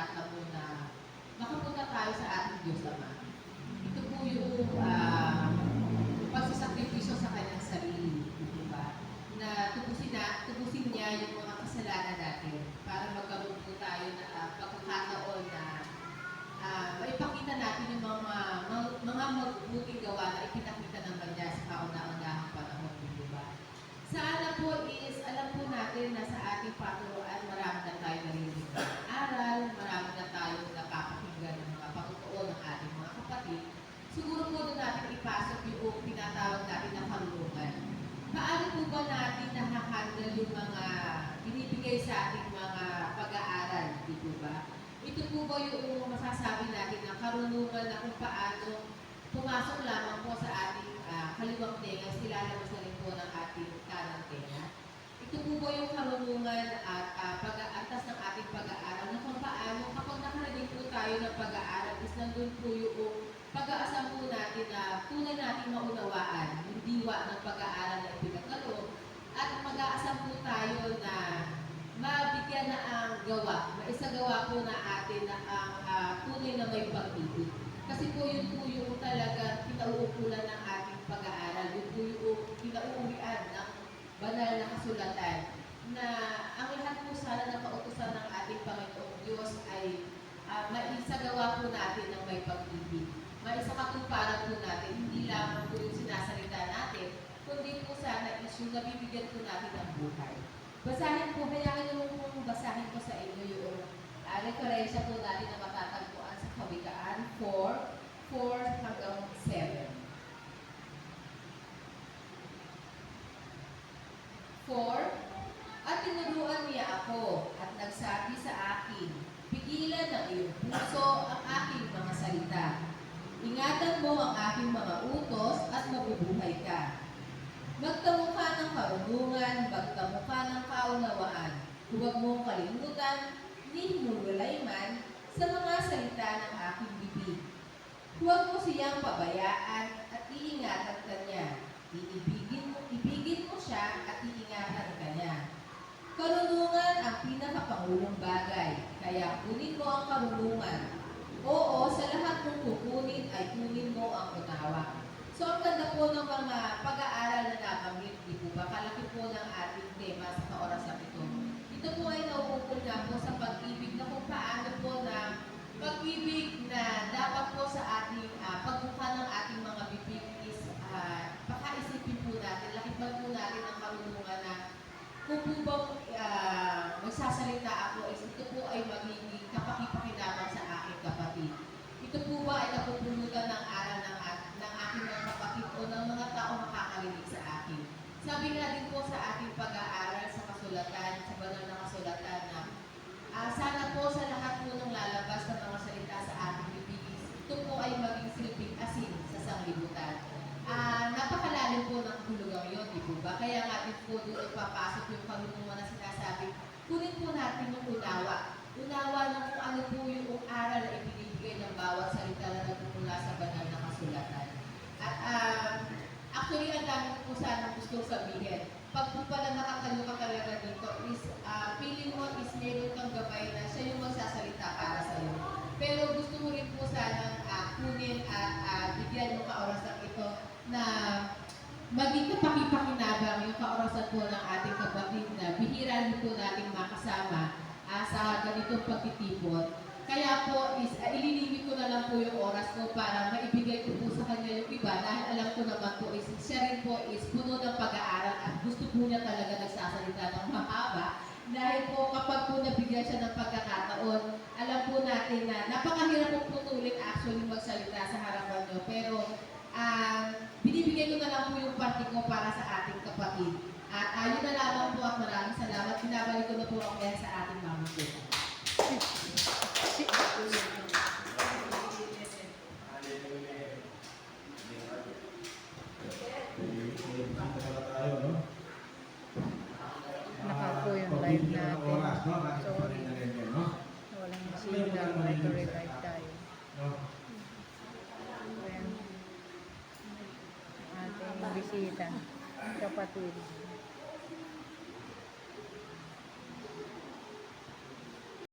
tinatamo na makapunta tayo sa ating Diyos Ama. Ito po yung pagsasakripisyo sa kanyang sarili, di ba? Na tubusin niya yung mga kasalanan natin para magkaroon po tayo na pagkakataon na maipakita natin yung mga mabuting gawa na ipinakita naman niya sa kauna-unahang panahon, di ba? Sana po is, alam po natin na sa ating paturuan, marami na tayo narinig ng aral, marami na tayo nakakakinggan ng mga patutuo ng ating mga kapatid. Siguro po doon natin ipasok yung tinatawag natin na karunungan. Paano po ba natin nakahandle yung mga binibigay sa ating mga pag-aaral, di po ba? Ito po ba yung masasabi natin na karunungan na kung paano pumasok lamang po sa ating kaliwang tenga, silalabas na rin po ng ating kanang tenga? Ito po ba yung karunungan at pag-aantas ng ating pag-aaral na kung paano kapag nakarating po tayo ng pag-aaral is nandun po yung pag-aasam po natin na tunay natin maunawaan yung diwa ng pag-aaral na ipinagkaloob at mag-aasam po tayo na mabigyan na ang gawa, maisagawa po na atin na ang tunay na may pag-ibig. Kasi po yun po yung talaga kinauukulan ng ating pag-aaral, yun po yung kinauuwian ng banal na kasulatan na ang lahat po sana ng kautusan ng ating Panginoong Diyos ay maisagawa po natin ng may pag-ibig. Maisakatuparan po natin, hindi lamang po yung sinasalita natin, kundi po sana is yung nabibigyan po natin ng buhay. Basahin po, kailangan nyo pong basahin ko sa inyo yung referensya po natin na matatagpuan sa Kawikaan 4 hanggang 7. 4, at tinuruan niya ako at nagsabi sa akin, pigilan ng iyong puso ang aking mga salita. Ingatan mo ang aking mga utos at mabubuhay ka. Magtamo ka ng karunungan, magtamo ka ng kaunawaan. Huwag mong kalimutan, ni hinuwalay man sa mga salita ng aking bibig. Huwag mo siyang pabayaan at iingatan ka niya. Ibigin mo siya at iingatan ka niya. Karunungan ang pinakapangulong bagay, kaya kunin mo ang karunungan. Oo, sa lahat mong kukunin ay kunin mo ang unawa. So, ang ganda po ng mga pag-aaral na nabanggit, di po ba? Kalaki po ng ating tema sa kaorasan ito. Ito po ay nauukol na po sa pag-ibig na kung paano po na pag-ibig na dapat po sa ating pagbuka ng ating mga bibig is pakaisipin po natin, lakipan po natin ang karunungan na kung po bang magsasalita ako is ito po ay magiging kapakipakinabang sa aking kapatid. Ito po ba ay napupulutan ng aral ng aking mga kapatid o ng mga tao makakarinig sa akin? Sabi nga din po sa ating pag-aaral sa kasulatan, sa banal na kasulatan na sana po sa lahat po ng lalabas ng mga salita sa ating bibig, ito po ay maging silbing asin sa sanglibutan. Napakalalim po ng hulugang yun, di po ba? Kaya nga din po doon papasok yung karunungan na sinasabi, kunin po natin yung unawa. Unawa ng kung ano po yung aral na ibinibigay ng bawat salita na nagmumula sa banal na kasulatan. At actually, ang dami po sana gustong sabihin. Pag po pala nakatalo ka talaga dito is, feeling mo is meron kang gabay na siya yung magsasalita para sa iyo. Pero gusto mo rin po sana kunin at bigyan yung kaorasan ito na maging kapakipakinabang yung kaorasan po ng ating kapatid na bihira din po nating makasama sa ganitong pagtitipon. Kaya po is ililimit ko na lang po yung oras ko para maibigay ko po sa kanya yung iba dahil alam ko naman po is siya rin po is puno ng pag-aaral at gusto po niya talaga nagsasalita ng mahaba. Dahil po kapag po nabigyan siya ng pagkakataon, alam po natin na napakahirap po putulin actually magsalita sa harapan nyo. Pero binibigay ko na lang po yung party ko para sa ating kapatid. At ayun na lamang po at maraming salamat. Binabalik ko na po ang sa ating mga po. Nakapo yung live natin. Sorry. Walang signal. Micro-revive tayo. Ayan. Ating bisita. Kapatid.